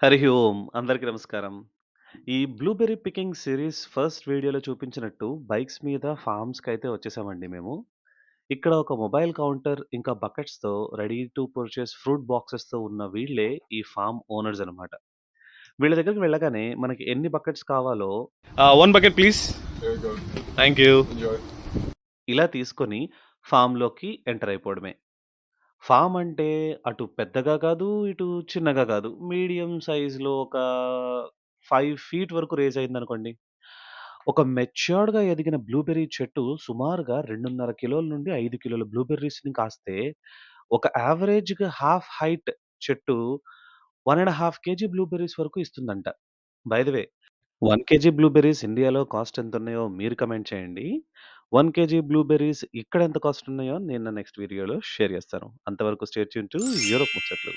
హరి ఓం! అందరికి నమస్కారం. ఈ బ్లూబెర్రీ పికింగ్ సీరీస్ ఫస్ట్ వీడియోలో చూపించినట్టు బైక్స్ మీద ఫార్మ్స్‌కైతే వచ్చేసామండి మేము. ఇక్కడ ఒక మొబైల్ కౌంటర్ ఇంకా బకెట్స్‌తో రెడీ టు పర్చేస్ ఫ్రూట్ బాక్సెస్‌తో ఉన్న వీళ్ళే ఈ ఫార్మ్ ఓనర్స్ అన్నమాట. వీళ్ళ దగ్గరికి వెళ్ళగానే మనకి ఎన్ని బకెట్స్ కావాలో One bucket, please. There you go. Thank you. Enjoy. ఇలా తీసుకొని ఫార్మ్‌లోకి ఎంటర్ అయిపోవడమే. ఫార్మ్ అంటే అటు పెద్దగా కాదు, ఇటు చిన్నగా కాదు. మీడియం సైజ్‌లో ఒక 5 ఫీట్ వరకు రేజ్ అయిందనుకోండి. ఒక మెచ్యూర్డ్‌గా ఎదిగిన బ్లూబెర్రీ చెట్టు సుమారుగా 2.5 కిలోల నుండి 5 కిలోల బ్లూబెర్రీస్‌ని కాస్తే, ఒక యావరేజ్‌గా హాఫ్ హైట్ చెట్టు 1 ½ కేజీ బ్లూబెర్రీస్ వరకు ఇస్తుందంట. By the way 1 KG blueberries ఇండియాలో కాస్ట్ ఎంతున్నాయో మీరు కమెంట్ చేయండి. 1 కేజీ బ్లూబెర్రీస్ ఇక్కడ ఎంత కాస్ట్ ఉన్నాయో నేను నెక్స్ట్ వీడియోలో షేర్ చేస్తాను. అంతవరకు స్టే ట్యూన్ టు యూరోప్ ముచ్చట్లు.